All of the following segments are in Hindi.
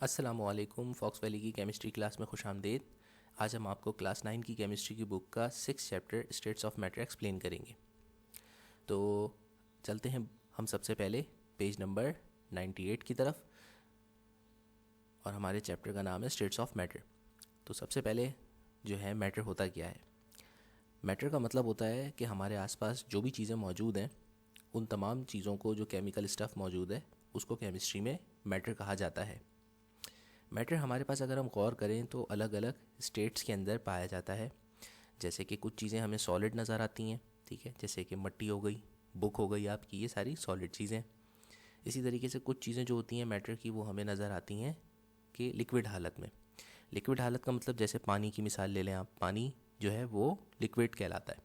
अस्सलामुअलैकुम। फॉक्स वैली की केमिस्ट्री क्लास में खुश आमदीद। आज हम आपको क्लास 9 की केमिस्ट्री की बुक का 6 chapter states of matter explain करेंगे। तो चलते हैं हम सबसे पहले पेज नंबर 98 की तरफ, और हमारे चैप्टर का नाम है स्टेट्स ऑफ मैटर। तो सबसे पहले जो है मैटर होता क्या है। मैटर का मतलब होता है कि हमारे आसपास जो भी चीज़ें मौजूद हैं उन तमाम चीज़ों को, जो केमिकल स्टफ़ मौजूद है, उसको केमिस्ट्री में मैटर कहा जाता है। मैटर हमारे पास अगर हम गौर करें तो अलग अलग स्टेट्स के अंदर पाया जाता है। जैसे कि कुछ चीज़ें हमें सॉलिड नज़र आती हैं, ठीक है, जैसे कि मिट्टी हो गई, बुक हो गई आपकी, ये सारी सॉलिड चीज़ें। इसी तरीके से कुछ चीज़ें जो होती हैं मैटर की, वो हमें नज़र आती हैं कि लिक्विड हालत में। लिक्विड हालत का मतलब जैसे पानी की मिसाल ले लें आप, पानी जो है वो लिक्विड कहलाता है।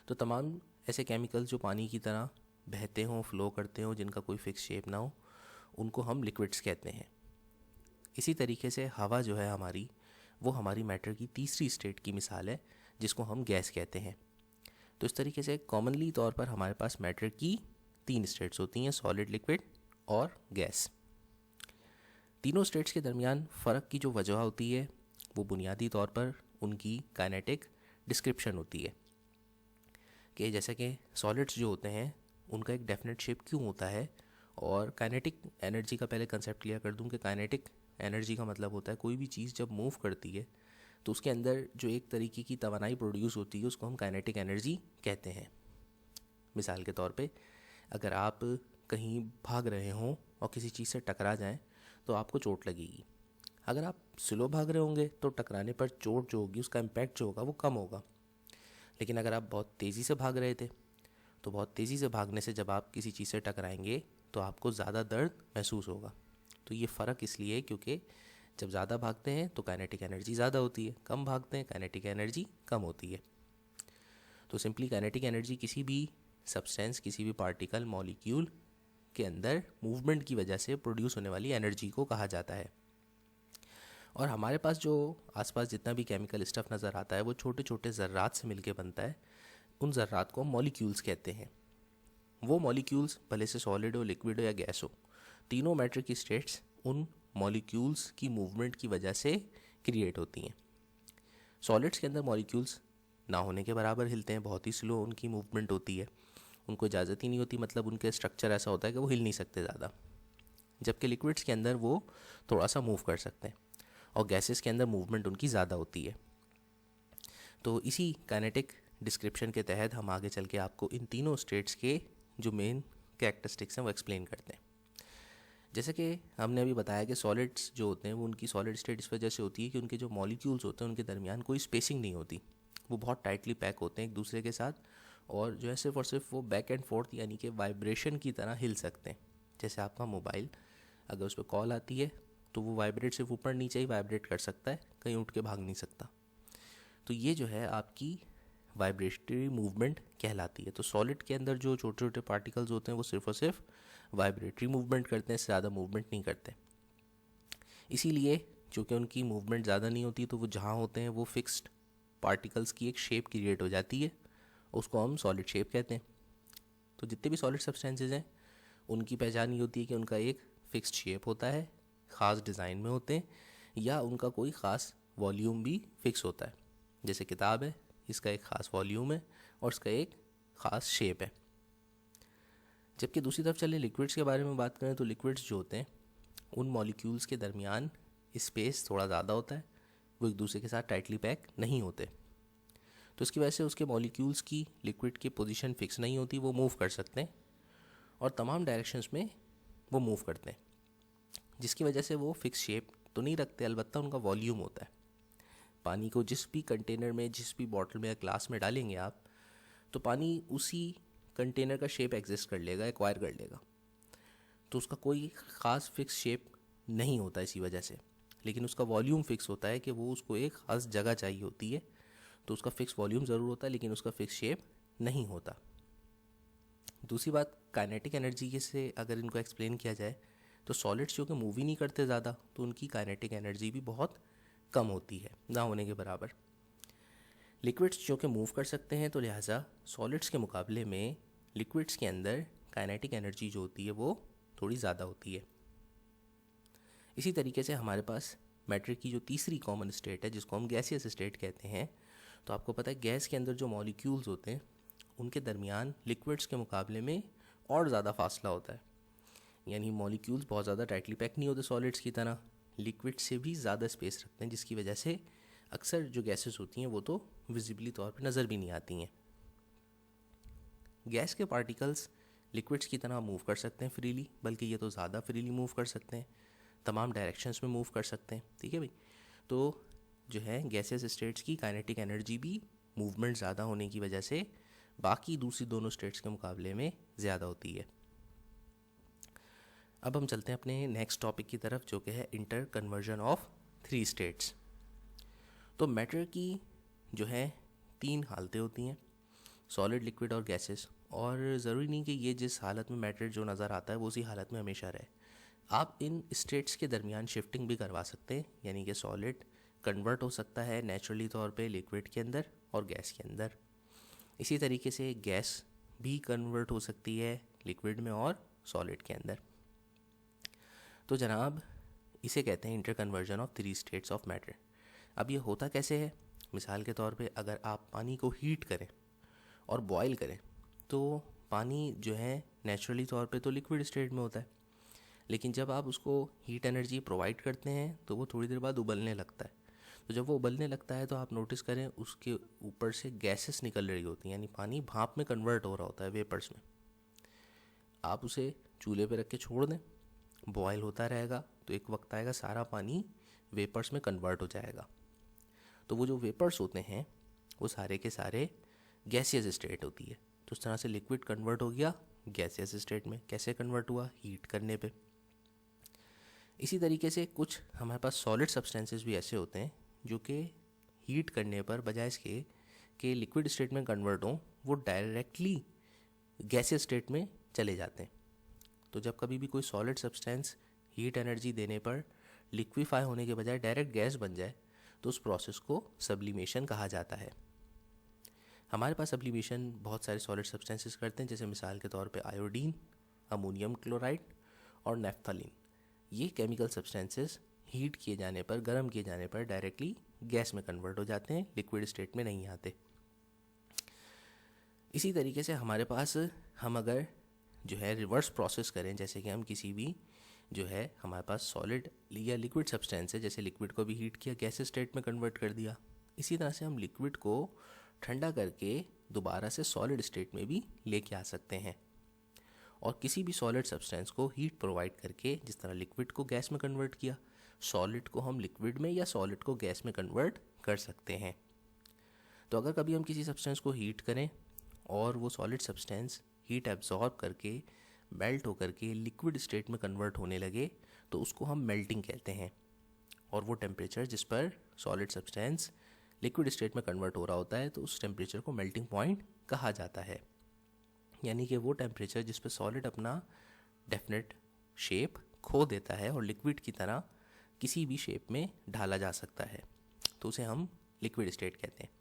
तो तमाम ऐसे केमिकल्स जो पानी की तरह बहते हों, फ्लो करते हों, जिनका कोई फिक्स शेप ना हो, उनको हम लिक्विड्स कहते हैं। इसी तरीके से हवा जो है हमारी, वो हमारी मैटर की तीसरी स्टेट की मिसाल है, जिसको हम गैस कहते हैं। तो इस तरीके से कॉमनली तौर पर हमारे पास मैटर की 3 स्टेट्स होती हैं, सॉलिड, लिक्विड और गैस। तीनों स्टेट्स के दरमियान फ़र्क की जो वजह होती है वो बुनियादी तौर पर उनकी काइनेटिक डिस्क्रिप्शन होती है, कि जैसे कि सॉलिड्स जो होते हैं उनका एक डेफिनेट शेप क्यों होता है। और काइनेटिक एनर्जी का पहले कंसेप्ट क्लियर कर दूं कि काइनेटिक एनर्जी का मतलब होता है कोई भी चीज़ जब मूव करती है तो उसके अंदर जो एक तरीके की तवानाई प्रोड्यूस होती है उसको हम काइनेटिक एनर्जी कहते हैं। मिसाल के तौर पे अगर आप कहीं भाग रहे हों और किसी चीज़ से टकरा जाएं तो आपको चोट लगेगी। अगर आप स्लो भाग रहे होंगे तो टकराने पर चोट जो होगी, उसका इम्पैक्ट जो होगा वो कम होगा। लेकिन अगर आप बहुत तेज़ी से भाग रहे थे तो बहुत तेज़ी से भागने से जब आप किसी चीज़ से टकराएंगे तो आपको ज़्यादा दर्द महसूस होगा। तो ये फ़र्क इसलिए है क्योंकि जब ज़्यादा भागते हैं तो काइनेटिक एनर्जी ज़्यादा होती है, कम भागते हैं काइनेटिक एनर्जी कम होती है। तो सिंपली काइनेटिक एनर्जी किसी भी सब्सटेंस, किसी भी पार्टिकल, मॉलिक्यूल के अंदर मूवमेंट की वजह से प्रोड्यूस होने वाली एनर्जी को कहा जाता है। और हमारे पास जो आसपास जितना भी केमिकल स्टफ़ नज़र आता है वो छोटे छोटे ज़र्रात से मिलकर बनता है। उन ज़र्रात को मॉलिक्यूल्स कहते हैं। वो मॉलिक्यूल्स भले से सॉलिड हो, लिक्विड हो या गैस हो, तीनों मैटर की स्टेट्स उन मॉलिक्यूल्स की मूवमेंट की वजह से क्रिएट होती हैं। सॉलिड्स के अंदर मॉलिक्यूल्स ना होने के बराबर हिलते हैं, बहुत ही स्लो उनकी मूवमेंट होती है, उनको इजाज़त ही नहीं होती, मतलब उनके स्ट्रक्चर ऐसा होता है कि वो हिल नहीं सकते ज़्यादा। जबकि लिक्विड्स के अंदर वो थोड़ा सा मूव कर सकते हैं, और गैसेस के अंदर मूवमेंट उनकी ज़्यादा होती है। तो इसी काइनेटिक डिस्क्रिप्शन के तहत हम आगे चल के आपको इन तीनों स्टेट्स के जो मेन कैरेक्टरिस्टिक्स हैं वो एक्सप्लेन करते हैं। जैसे कि हमने अभी बताया कि सॉलिड्स जो होते हैं वो उनकी सॉलिड स्टेट इस वजह से होती है कि उनके जो मॉलिक्यूल्स होते हैं उनके दरमियान कोई स्पेसिंग नहीं होती, वो बहुत टाइटली पैक होते हैं एक दूसरे के साथ, और जो है सिर्फ और सिर्फ वो बैक एंड फोर्थ यानी कि वाइब्रेशन की तरह हिल सकते हैं। जैसे आपका मोबाइल, अगर उस पर कॉल आती है तो वो वाइब्रेट सिर्फ ऊपर नीचे ही वाइब्रेट कर सकता है, कहीं उठ के भाग नहीं सकता। तो ये जो है आपकी वाइब्रेटरी मूवमेंट कहलाती है। तो सॉलिड के अंदर जो छोटे छोटे पार्टिकल्स होते हैं वो सिर्फ और सिर्फ वाइब्रेटरी मूवमेंट करते हैं, इससे ज़्यादा मूवमेंट नहीं करते। इसीलिए चूँकि उनकी मूवमेंट ज़्यादा नहीं होती तो वो जहाँ होते हैं वो फिक्स्ड पार्टिकल्स की एक शेप क्रिएट हो जाती है, उसको हम सॉलिड शेप कहते हैं। तो जितने भी सॉलिड सब्सटेंसेज हैं उनकी पहचान ये होती है कि उनका एक फिक्स्ड शेप होता है, ख़ास डिज़ाइन में होते हैं, या उनका कोई ख़ास वॉल्यूम भी फिक्स होता है। जैसे किताब है, इसका एक ख़ास वॉल्यूम है और इसका एक ख़ास शेप है। जबकि दूसरी तरफ चले लिक्विड्स के बारे में बात करें तो लिक्विड्स जो होते हैं उन मॉलिक्यूल्स के दरमियान स्पेस थोड़ा ज़्यादा होता है, वो एक दूसरे के साथ टाइटली पैक नहीं होते। तो इसकी वजह से उसके मॉलिक्यूल्स की, लिक्विड की पोजीशन फिक्स नहीं होती, वो मूव कर सकते हैं और तमाम डायरेक्शंस में वो मूव करते हैं, जिसकी वजह से वो फिक्स शेप तो नहीं रखते, अलबत्ता उनका वॉल्यूम होता है। पानी को जिस भी कंटेनर में, जिस भी बॉटल में या ग्लास में डालेंगे आप, तो पानी उसी कंटेनर का शेप एग्जिस्ट कर लेगा, एक्वायर कर लेगा। तो उसका कोई ख़ास फिक्स शेप नहीं होता इसी वजह से, लेकिन उसका वॉल्यूम फिक्स होता है कि वो उसको एक ख़ास जगह चाहिए होती है, तो उसका फिक्स वॉल्यूम ज़रूर होता है लेकिन उसका फिक्स शेप नहीं होता। दूसरी बात, काइनेटिक एनर्जी से अगर इनको एक्सप्लेन किया जाए तो सॉलिड्स जो कि मूव ही नहीं करते ज़्यादा, तो उनकी काइनेटिक एनर्जी भी बहुत कम होती है, ना होने के बराबर। लिक्विड्स जो कि मूव कर सकते हैं, तो लिहाजा सॉलिड्स के मुकाबले में लिक्विड्स के अंदर काइनेटिक एनर्जी जो होती है वो थोड़ी ज़्यादा होती है। इसी तरीके से हमारे पास मैटर की जो तीसरी कॉमन स्टेट है जिसको हम गैसियस स्टेट कहते हैं, तो आपको पता है गैस के अंदर जो मॉलिक्यूल्स होते हैं उनके दरमियान लिक्विड्स के मुकाबले में और ज़्यादा फासला होता है, यानी मॉलिक्यूल्स बहुत ज़्यादा टाइटली पैक नहीं होते सॉलिड्स की तरह, लिक्विड से भी ज़्यादा स्पेस रखते हैं, जिसकी वजह से अक्सर जो गैसेस होती हैं वो तो विजिबली तौर पर नज़र भी नहीं आती हैं। गैस के पार्टिकल्स लिक्विड्स की तरह मूव कर सकते हैं फ्रीली, बल्कि ये तो ज़्यादा फ्रीली मूव कर सकते हैं, तमाम डायरेक्शंस में मूव कर सकते हैं। ठीक है भाई, तो जो है गैसेस स्टेट्स की काइनेटिक एनर्जी भी मूवमेंट ज़्यादा होने की वजह से बाकी दूसरी दोनों स्टेट्स के मुकाबले में ज़्यादा होती है। अब हम चलते हैं अपने नेक्स्ट टॉपिक की तरफ, जो कि है inter conversion of three states. तो मैटर की जो है तीन हालतें होती हैं, सॉलिड, लिक्विड और गैसेस, और ज़रूरी नहीं कि ये जिस हालत में मैटर जो नज़र आता है वो उसी हालत में हमेशा रहे। आप इन स्टेट्स के दरमियान शिफ्टिंग भी करवा सकते हैं, यानी कि सॉलिड कन्वर्ट हो सकता है नेचुरली तौर पे लिक्विड के अंदर और गैस के अंदर। इसी तरीके से गैस भी कन्वर्ट हो सकती है लिक्विड में और सॉलिड के अंदर। तो जनाब इसे कहते हैं inter conversion of three states of matter. अब ये होता कैसे है? मिसाल के तौर पे अगर आप पानी को हीट करें और बॉयल करें तो पानी जो है नेचुरली तौर पे तो लिक्विड स्टेट में होता है, लेकिन जब आप उसको हीट एनर्जी प्रोवाइड करते हैं तो वो थोड़ी देर बाद उबलने लगता है। तो जब वो उबलने लगता है तो आप नोटिस करें उसके ऊपर से गैसेस निकल रही होती हैं, यानी पानी भाप में कन्वर्ट हो रहा होता है, वेपर्स में। आप उसे चूल्हे पे रख के छोड़ दें, बॉयल होता रहेगा, तो एक वक्त आएगा सारा पानी वेपर्स में कन्वर्ट हो जाएगा। तो वो जो वेपर्स होते हैं वो सारे के सारे गैसियस स्टेट होती है। तो उस तरह से लिक्विड कन्वर्ट हो गया गैसियस स्टेट में। कैसे कन्वर्ट हुआ? हीट करने पे। इसी तरीके से कुछ हमारे पास सॉलिड सब्सटेंसेस भी ऐसे होते हैं जो कि हीट करने पर बजाय इसके कि लिक्विड स्टेट में कन्वर्ट हों, वो डायरेक्टली गैसियस स्टेट में चले जाते हैं। तो जब कभी भी कोई सॉलिड सब्सटेंस हीट एनर्जी देने पर लिक्विफाई होने के बजाय डायरेक्ट गैस बन जाए तो उस प्रोसेस को सब्लिमेशन कहा जाता है। हमारे पास सब्लिमेशन बहुत सारे सॉलिड सब्सटेंसेस करते हैं, जैसे मिसाल के तौर पे आयोडीन, अमोनियम क्लोराइड और नेफ्थलीन। ये केमिकल सब्सटेंसेस हीट किए जाने पर, गर्म किए जाने पर डायरेक्टली गैस में कन्वर्ट हो जाते हैं, लिक्विड स्टेट में नहीं आते। इसी तरीके से हमारे पास हम अगर जो है रिवर्स प्रोसेस करें, जैसे कि हम किसी भी जो है हमारे पास सॉलिड या लिक्विड सब्सटेंस है, जैसे लिक्विड को भी हीट किया, गैस स्टेट में कन्वर्ट कर दिया, इसी तरह से हम लिक्विड को ठंडा करके दोबारा से सॉलिड स्टेट में भी लेके आ सकते हैं। और किसी भी सॉलिड सब्सटेंस को हीट प्रोवाइड करके, जिस तरह लिक्विड को गैस में कन्वर्ट किया, सॉलिड को हम लिक्विड में या सॉलिड को गैस में कन्वर्ट कर सकते हैं। तो अगर कभी हम किसी सब्सटेंस को हीट करें और वो सॉलिड सब्सटेंस हीट एब्जॉर्ब करके मेल्ट होकर के लिक्विड स्टेट में कन्वर्ट होने लगे तो उसको हम मेल्टिंग कहते हैं। और वो टेम्परेचर जिस पर सॉलिड सब्सटेंस लिक्विड स्टेट में कन्वर्ट हो रहा होता है, तो उस टेम्परेचर को मेल्टिंग पॉइंट कहा जाता है। यानी कि वो टेम्परेचर जिस पर सॉलिड अपना डेफिनेट शेप खो देता है और लिक्विड की तरह किसी भी शेप में ढाला जा सकता है, तो उसे हम लिक्विड स्टेट कहते हैं।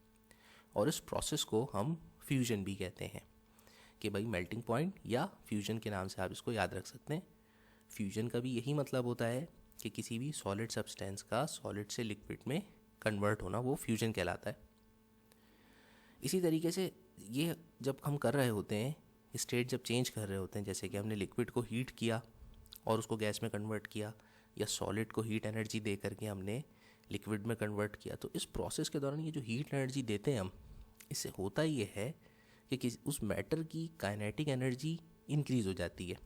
और इस प्रोसेस को हम फ्यूजन भी कहते हैं कि भाई मेल्टिंग पॉइंट या फ्यूजन के नाम से आप इसको याद रख सकते हैं। फ्यूजन का भी यही मतलब होता है कि किसी भी सॉलिड सब्सटेंस का सॉलिड से लिक्विड में कन्वर्ट होना, वो फ्यूजन कहलाता है। इसी तरीके से ये जब हम कर रहे होते हैं, स्टेट जब चेंज कर रहे होते हैं, जैसे कि हमने लिक्विड को हीट किया और उसको गैस में कन्वर्ट किया, या सॉलिड को हीट एनर्जी दे करके हमने लिक्विड में कन्वर्ट किया, तो इस प्रोसेस के दौरान ये जो हीट एनर्जी देते हैं हम, इससे होता ये है कि उस मैटर की काइनेटिक एनर्जी इंक्रीज़ हो जाती है।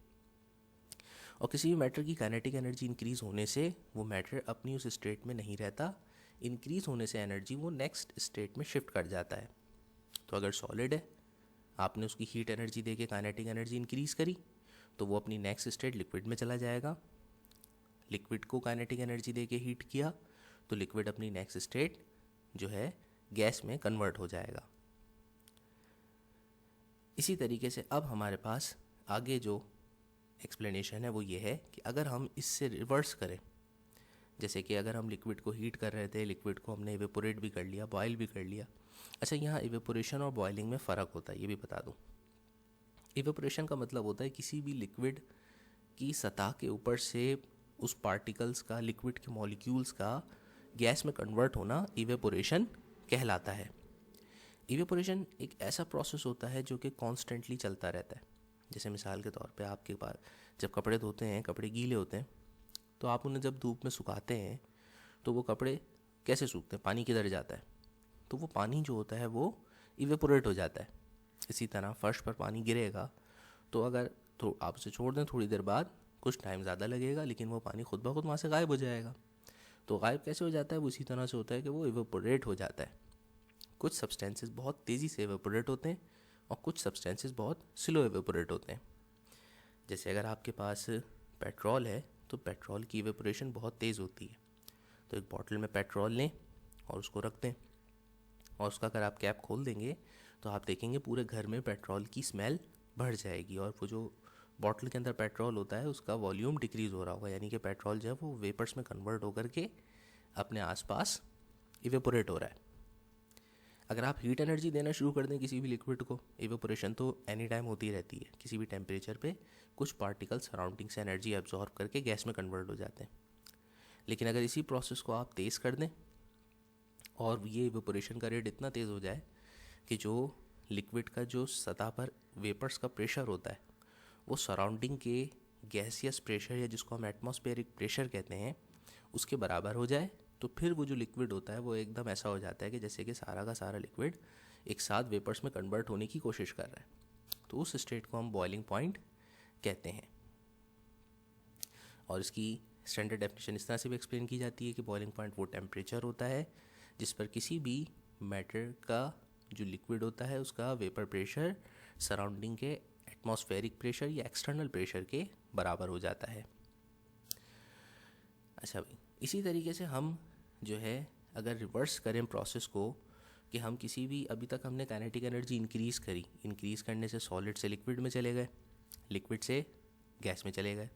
और किसी भी मैटर की काइनेटिक एनर्जी इंक्रीज़ होने से वो मैटर अपनी उस स्टेट में नहीं रहता, इंक्रीज़ होने से एनर्जी वो नेक्स्ट स्टेट में शिफ्ट कर जाता है। तो अगर सॉलिड है, आपने उसकी हीट एनर्जी देके काइनेटिक एनर्जी इंक्रीज़ करी, तो वो अपनी नेक्स्ट स्टेट लिक्विड में चला जाएगा। लिक्विड को काइनेटिक एनर्जी देके हीट किया तो लिक्विड अपनी नेक्स्ट स्टेट जो है गैस में कन्वर्ट हो जाएगा। इसी तरीके से अब हमारे पास आगे जो एक्सप्लेनेशन है वो ये है कि अगर हम इससे रिवर्स करें, जैसे कि अगर हम लिक्विड को हीट कर रहे थे, लिक्विड को हमने इवेपोरेट भी कर लिया, बॉयल भी कर लिया। अच्छा, यहाँ इवेपोरेशन और बॉयलिंग में फ़र्क होता है, ये भी बता दूँ। इवेपोरेशन का मतलब होता है किसी भी लिक्विड की सतह के ऊपर से उस पार्टिकल्स का, लिक्विड के मॉलिक्यूल्स का गैस में कन्वर्ट होना इवेपोरेशन कहलाता है। इवेपोरेशन एक ऐसा प्रोसेस होता है जो कि कॉन्स्टेंटली चलता रहता है। जैसे मिसाल के तौर पे आपके पास जब कपड़े धोते हैं, कपड़े गीले होते हैं, तो आप उन्हें जब धूप में सुखाते हैं तो वो कपड़े कैसे सूखते हैं, पानी किधर जाता है, तो वो पानी जो होता है वो इवेपोरेट हो जाता है। इसी तरह फर्श पर पानी गिरेगा तो अगर तो आप उसे छोड़ दें, थोड़ी देर बाद कुछ टाइम ज़्यादा लगेगा लेकिन वो पानी खुद ब खुद वहाँ से गायब हो जाएगा। तो गायब कैसे हो जाता है, वो इसी तरह से होता है कि वो इवेपोरेट हो जाता है। कुछ सब्सटेंसेस बहुत तेज़ी से इवेपोरेट होते हैं और कुछ सब्सटेंसेस बहुत स्लो इवेपोरेट होते हैं। जैसे अगर आपके पास पेट्रोल है तो पेट्रोल की इवेपोरेशन बहुत तेज़ होती है। तो एक बॉटल में पेट्रोल लें और उसको रख दें, और उसका अगर आप कैप खोल देंगे तो आप देखेंगे पूरे घर में पेट्रोल की स्मेल बढ़ जाएगी, और वो जो बॉटल के अंदर पेट्रोल होता है उसका वॉल्यूम डिक्रीज़ हो रहा होगा, यानी कि पेट्रोल जो है वो वेपर्स में कन्वर्ट होकर के अपने आसपास इवेपोरेट हो रहा है। अगर आप हीट एनर्जी देना शुरू कर दें किसी भी लिक्विड को, इवेपोरेशन तो एनी टाइम होती रहती है। किसी भी टेम्परेचर पे कुछ पार्टिकल सराउंडिंग से एनर्जी एब्जॉर्ब करके गैस में कन्वर्ट हो जाते हैं। लेकिन अगर इसी प्रोसेस को आप तेज़ कर दें और ये इवेपोरेशन का रेट इतना तेज़ हो जाए कि जो लिक्विड का जो सतह पर वेपर्स का प्रेशर होता है वो सराउंडिंग के गैसियस प्रेशर, या जिसको हम एटमॉस्फेरिक प्रेशर कहते हैं, उसके बराबर हो जाए, तो फिर वो जो लिक्विड होता है वो एकदम ऐसा हो जाता है कि जैसे कि सारा का सारा लिक्विड एक साथ वेपर्स में कन्वर्ट होने की कोशिश कर रहा है। तो उस स्टेट को हम बॉइलिंग पॉइंट कहते हैं। और इसकी स्टैंडर्ड डेफिनेशन इस तरह से भी एक्सप्लेन की जाती है कि बॉइलिंग पॉइंट वो टेम्परेचर होता है जिस पर किसी भी मैटर का जो लिक्विड होता है उसका वेपर प्रेशर सराउंडिंग के एटमॉस्फेरिक प्रेशर या एक्सटर्नल प्रेशर के बराबर हो जाता है। अच्छा भाई, इसी तरीके से हम जो है अगर रिवर्स करें प्रोसेस को कि हम किसी भी, अभी तक हमने काइनेटिक एनर्जी इंक्रीज़ करी, इंक्रीज़ करने से सॉलिड से लिक्विड में चले गए, लिक्विड से गैस में चले गए।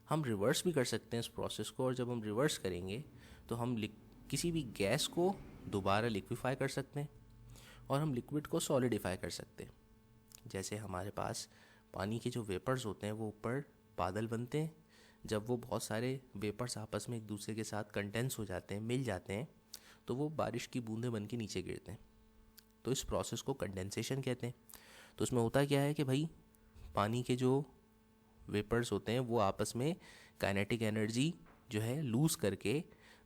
हम रिवर्स भी कर सकते हैं इस प्रोसेस को, और जब हम रिवर्स करेंगे तो हम किसी भी गैस को दोबारा लिक्विफाई कर सकते हैं और हम लिक्विड को सॉलिडिफाई कर सकते हैं। जैसे हमारे पास पानी के जो वेपर्स होते हैं वो ऊपर बादल बनते हैं, जब वो बहुत सारे वेपर्स आपस में एक दूसरे के साथ कंडेंस हो जाते हैं, मिल जाते हैं, तो वो बारिश की बूंदें बन के नीचे गिरते हैं। तो इस प्रोसेस को कंडेंसेशन कहते हैं। तो उसमें होता क्या है कि भाई पानी के जो वेपर्स होते हैं वो आपस में काइनेटिक एनर्जी जो है लूज़ करके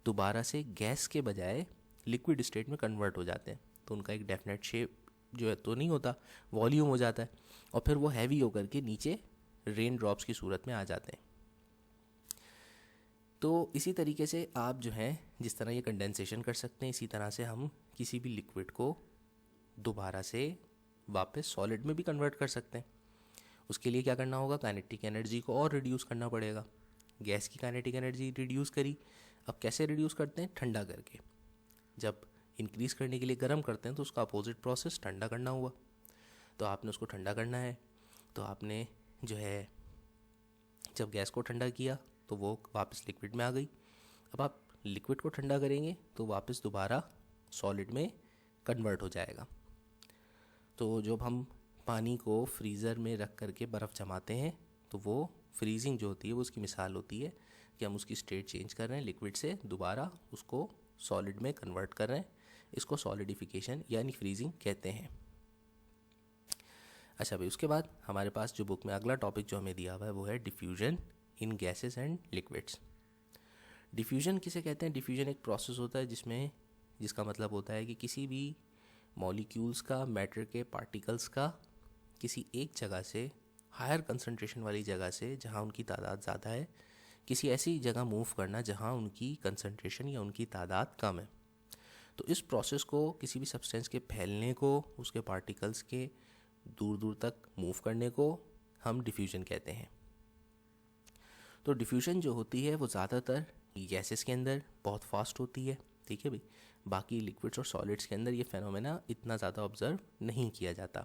दोबारा से गैस के बजाय लिक्विड स्टेट में कन्वर्ट हो जाते हैं। तो उनका एक डेफिनेट शेप जो है तो नहीं होता, वॉल्यूम हो जाता है, और फिर वो हैवी होकर के नीचे रेन ड्रॉप्स की सूरत में आ जाते हैं। तो इसी तरीके से आप जो है जिस तरह ये कंडेंसेशन कर सकते हैं, इसी तरह से हम किसी भी लिक्विड को दोबारा से वापस सॉलिड में भी कन्वर्ट कर सकते हैं। उसके लिए क्या करना होगा, काइनेटिक एनर्जी को और रिड्यूस करना पड़ेगा। गैस की काइनेटिक एनर्जी रिड्यूस करी, अब कैसे रिड्यूस करते हैं, ठंडा करके। जब इंक्रीज़ करने के लिए गर्म करते हैं तो उसका अपोजिट प्रोसेस ठंडा करना हुआ। तो आपने उसको ठंडा करना है, तो आपने जो है जब गैस को ठंडा किया तो वो वापस लिक्विड में आ गई। अब आप लिक्विड को ठंडा करेंगे तो वापस दोबारा सॉलिड में कन्वर्ट हो जाएगा। तो जब हम पानी को फ्रीज़र में रख करके बर्फ़ जमाते हैं तो वो फ्रीजिंग जो होती है वो उसकी मिसाल होती है कि हम उसकी स्टेट चेंज कर रहे हैं, लिक्विड से दोबारा उसको सॉलिड में कन्वर्ट कर रहे हैं। इसको सॉलिडिफिकेशन यानी फ्रीजिंग कहते हैं। अच्छा भाई, उसके बाद हमारे पास जो बुक में अगला टॉपिक जो हमें दिया हुआ है वो है diffusion in gases and liquids. Diffusion किसे कहते हैं? डिफ्यूजन एक प्रोसेस होता है जिसका मतलब होता है कि किसी भी मॉलिक्यूल्स का, मैटर के पार्टिकल्स का किसी एक जगह से, हायर कंसंट्रेशन वाली जगह से जहाँ उनकी तादाद ज़्यादा है, किसी ऐसी जगह मूव करना जहाँ उनकी कंसंट्रेशन या उनकी तादाद कम है। तो इस प्रोसेस को, किसी भी सब्सटेंस के फैलने को, उसके पार्टिकल्स के दूर दूर तक मूव करने को हम डिफ्यूजन कहते हैं। तो डिफ्यूजन जो होती है वो ज़्यादातर गैसेस के अंदर बहुत फास्ट होती है, ठीक है भाई। बाकी लिक्विड्स और सॉलिड्स के अंदर ये फेनोमेना इतना ज़्यादा ऑब्जर्व नहीं किया जाता।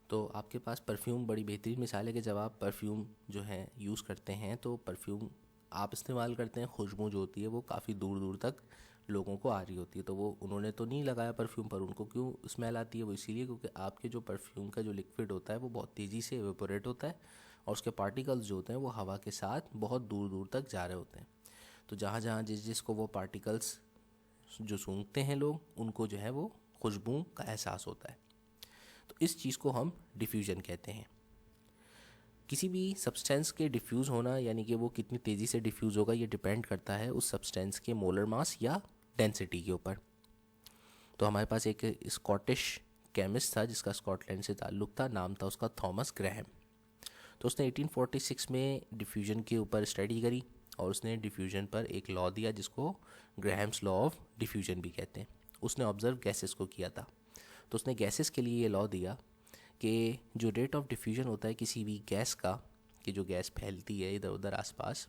तो आपके पास परफ्यूम बड़ी बेहतरीन मिसाल है कि जब आप परफ्यूम जो है यूज़ करते हैं तो परफ्यूम आप इस्तेमाल करते हैं, खुशबू जो होती है वो काफ़ी दूर दूर तक लोगों को आ रही होती है। तो वो उन्होंने तो नहीं लगाया परफ्यूम, पर उनको क्यों स्मेल आती है? वो इसीलिए क्योंकि आपके जो परफ्यूम का जो लिक्विड होता है वो बहुत तेज़ी से एवेपोरेट होता है और उसके पार्टिकल्स जो होते हैं वो हवा के साथ बहुत दूर दूर तक जा रहे होते हैं। तो जहाँ जहाँ जिसको वो पार्टिकल्स जो सूंघते हैं लोग, उनको जो है वो खुशबू का एहसास होता है। तो इस चीज़ को हम डिफ्यूजन कहते हैं। किसी भी सब्सटेंस के डिफ्यूज़ होना यानी कि वो कितनी तेज़ी से डिफ्यूज़ होगा, ये डिपेंड करता है उस सब्सटेंस के मोलर मास या डेंसिटी के ऊपर। तो हमारे पास एक स्कॉटिश केमिस्ट था जिसका स्कॉटलैंड से ताल्लुक़ था, नाम था उसका थॉमस ग्रैहम। तो उसने 1846 में डिफ्यूजन के ऊपर स्टडी करी और उसने डिफ्यूजन पर एक लॉ दिया जिसको ग्रैहम्स लॉ ऑफ डिफ्यूजन भी कहते हैं। उसने ऑब्जर्व गैसेस को किया था। तो उसने गैसेस के लिए ये लॉ दिया कि जो रेट ऑफ डिफ्यूजन होता है किसी भी गैस का, कि जो गैस फैलती है इधर उधर आसपास,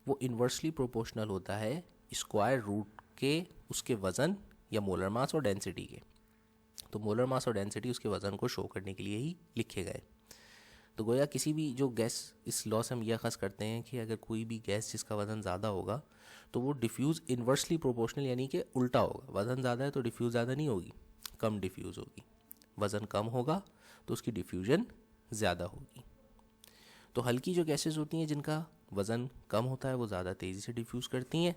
वो इन्वर्सली प्रोपोर्शनल होता है स्क्वायर रूट के उसके वज़न या मोलर मास और डेंसिटी के। तो मोलर मास और डेंसिटी उसके वज़न को शो करने के लिए ही लिखे गए। तो गोया किसी भी जो गैस, इस लॉ से हम यह अखज़ करते हैं कि अगर कोई भी गैस जिसका वज़न ज़्यादा होगा तो वो डिफ्यूज़ इन्वर्सली प्रोपोर्शनल यानी कि उल्टा होगा। वज़न ज़्यादा है तो डिफ्यूज़ ज़्यादा नहीं होगी, कम डिफ्यूज़ होगी। वज़न कम होगा तो उसकी डिफ्यूजन ज़्यादा होगी। तो हल्की जो गैसेस होती हैं जिनका वज़न कम होता है वो ज़्यादा तेज़ी से डिफ्यूज़ करती हैं,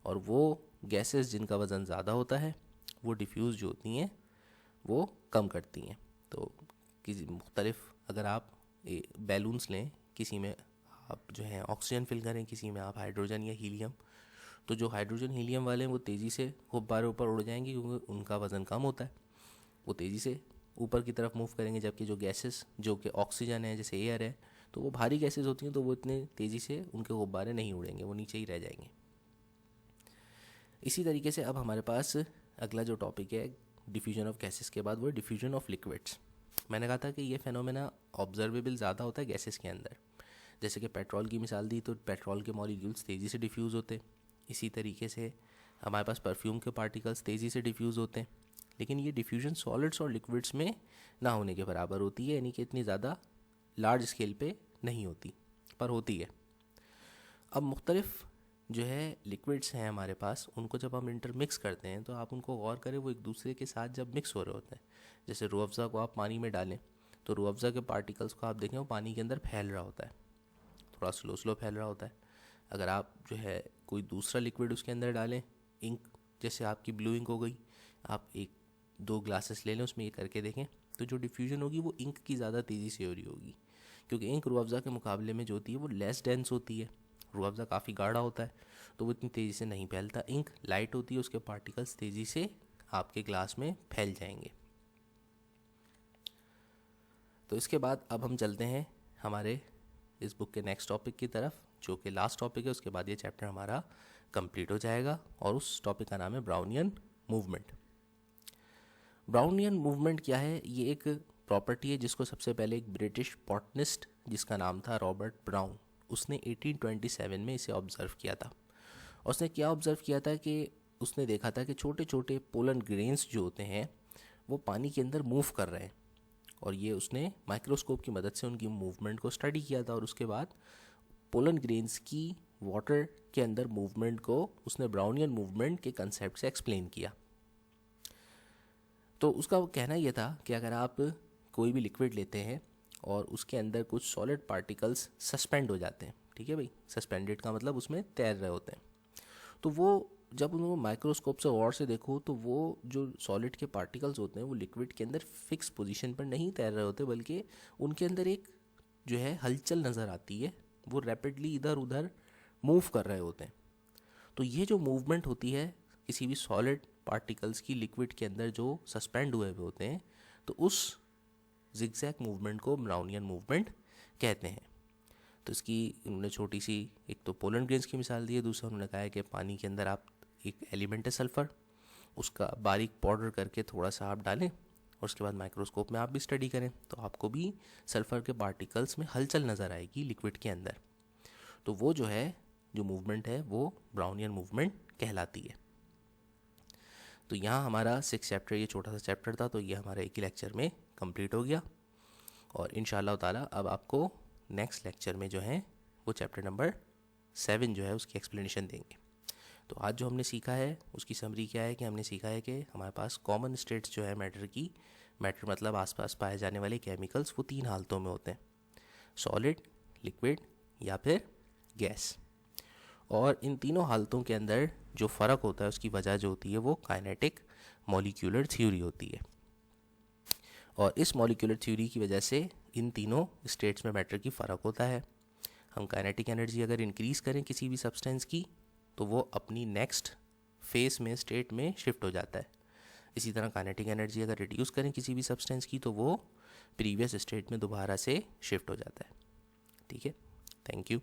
और वो गैसेस जिनका वज़न ज़्यादा होता है वो डिफ्यूज़ जो होती हैं वो कम करती हैं। तो किसी मुख्तलिफ, अगर आप बैलून्स लें, किसी में आप जो है ऑक्सीजन फिल करें, किसी में आप हाइड्रोजन या हीलियम, तो जो हाइड्रोजन हीलियम वाले हैं वो तेज़ी से गुब्बारे ऊपर उड़ जाएंगे क्योंकि उनका वज़न कम होता है, वो तेज़ी से ऊपर की तरफ मूव करेंगे। जबकि जो गैसेस जो कि ऑक्सीजन है जैसे एयर है, तो वो भारी गैसेस होती हैं तो वो इतने तेज़ी से उनके गुब्बारे नहीं उड़ेंगे, वो नीचे ही रह जाएंगे। इसी तरीके से अब हमारे पास अगला जो टॉपिक है डिफ्यूजन ऑफ गैसेस के बाद, वो है डिफ्यूजन ऑफ लिक्विड्स। मैंने कहा था कि ये फेनोमेना ऑब्जर्वेबल ज़्यादा होता है गैसेस के अंदर। जैसे कि पेट्रोल की मिसाल दी तो पेट्रोल के मॉलिक्यूल्स तेज़ी से डिफ्यूज़ होते हैं। इसी तरीके से हमारे पास परफ्यूम के पार्टिकल्स तेज़ी से डिफ्यूज़ होते हैं। लेकिन ये डिफ्यूजन सॉलिड्स और लिक्विड्स में ना होने के बराबर होती है, यानी कि इतनी ज़्यादा लार्ज स्केल पे नहीं होती, पर होती है। अब मुख्तलिफ जो है लिक्विड्स हैं हमारे पास, उनको जब हम इंटरमिक्स करते हैं तो आप उनको गौर करें, वो एक दूसरे के साथ जब मिक्स हो रहे होते हैं। जैसे रूह अफ़ज़ा को आप पानी में डालें तो रूह अफ़ज़ा के पार्टिकल्स को आप देखें वो पानी के अंदर फैल रहा होता है, थोड़ा स्लो स्लो फैल रहा होता है। अगर आप जो है कोई दूसरा लिक्विड उसके अंदर डालें, इंक, जैसे आपकी ब्लू इंक हो गई, आप एक 2 ग्लासेस ले लें, उसमें ये करके देखें तो जो डिफ्यूजन होगी वो इंक की ज़्यादा तेज़ी से हो रही होगी, क्योंकि इंक रूह अफ़ज़ा के मुकाबले में जो होती है वो लेस डेंस होती है। रूह अफ़ज़ा काफ़ी गाढ़ा होता है तो वो इतनी तेज़ी से नहीं फैलता। इंक लाइट होती है, उसके पार्टिकल्स तेज़ी से आपके ग्लास में फैल जाएंगे। तो इसके बाद अब हम चलते हैं हमारे इस बुक के नेक्स्ट टॉपिक की तरफ, जो कि लास्ट टॉपिक है। उसके बाद ये चैप्टर हमारा कंप्लीट हो जाएगा और उस टॉपिक का नाम है ब्राउनियन मूवमेंट। ब्राउनियन मूवमेंट क्या है? ये एक प्रॉपर्टी है जिसको सबसे पहले एक ब्रिटिश बॉटनिस्ट जिसका नाम था रॉबर्ट ब्राउन, उसने 1827 में इसे ऑब्ज़र्व किया था। और उसने क्या ऑब्ज़र्व किया था कि उसने देखा था कि छोटे छोटे पोलन ग्रेन्स जो होते हैं वो पानी के अंदर मूव कर रहे हैं, और ये उसने माइक्रोस्कोप की मदद से उनकी मूवमेंट को स्टडी किया था। और उसके बाद पोलन ग्रेन्स की वाटर के अंदर मूवमेंट को उसने ब्राउनियन मूवमेंट के कंसेप्ट से एक्सप्लेन किया। तो उसका कहना यह था कि अगर आप कोई भी लिक्विड लेते हैं और उसके अंदर कुछ सॉलिड पार्टिकल्स सस्पेंड हो जाते हैं, ठीक है भाई, सस्पेंडेड का मतलब उसमें तैर रहे होते हैं, तो वो जब उनको माइक्रोस्कोप से गौर से देखो तो वो जो सॉलिड के पार्टिकल्स होते हैं वो लिक्विड के अंदर फिक्स पोजीशन पर नहीं तैर रहे होते, बल्कि उनके अंदर एक जो है हलचल नज़र आती है, वो रैपिडली इधर उधर मूव कर रहे होते हैं। तो ये जो मूवमेंट होती है किसी भी सॉलिड पार्टिकल्स की लिक्विड के अंदर जो सस्पेंड हुए हुए होते हैं, तो उस जिगजैग मूवमेंट को ब्राउनियन मूवमेंट कहते हैं। तो इसकी उन्होंने छोटी सी एक तो पोलन ग्रेन्स की मिसाल दी है, दूसरा उन्होंने कहा है कि पानी के अंदर आप एक एलिमेंट है सल्फ़र, उसका बारीक पाउडर करके थोड़ा सा आप डालें और उसके बाद माइक्रोस्कोप में आप भी स्टडी करें तो आपको भी सल्फ़र के पार्टिकल्स में हलचल नज़र आएगी लिक्विड के अंदर। तो वो जो है जो मूवमेंट है वो ब्राउनियन मूवमेंट कहलाती है। तो यहाँ हमारा 6 चैप्टर, ये छोटा सा चैप्टर था, तो ये हमारे एक ही लेक्चर में कंप्लीट हो गया। और इंशाअल्लाह ताला अब आपको नेक्स्ट लेक्चर में जो है वो चैप्टर नंबर 7 जो है उसकी एक्सप्लेनेशन देंगे। तो आज जो हमने सीखा है उसकी समरी क्या है कि हमने सीखा है कि हमारे पास कॉमन स्टेट्स जो है मैटर मतलब आसपास पाए जाने वाले केमिकल्स, वो 3 हालतों में होते हैं, सॉलिड, लिक्विड या फिर गैस। और इन तीनों हालतों के अंदर जो फ़र्क होता है उसकी वजह जो होती है वो काइनेटिक मॉलिक्यूलर थ्योरी होती है। और इस मॉलिक्यूलर थ्योरी की वजह से इन तीनों स्टेट्स में मैटर की फ़र्क होता है। हम काइनेटिक एनर्जी अगर इंक्रीज़ करें किसी भी सब्सटेंस की तो वो अपनी नेक्स्ट फेस में स्टेट में शिफ्ट हो जाता है। इसी तरह काइनेटिक एनर्जी अगर रिड्यूस करें किसी भी सब्सटेंस की तो वो प्रीवियस स्टेट में दोबारा से शिफ्ट हो जाता है। ठीक है, थैंक यू।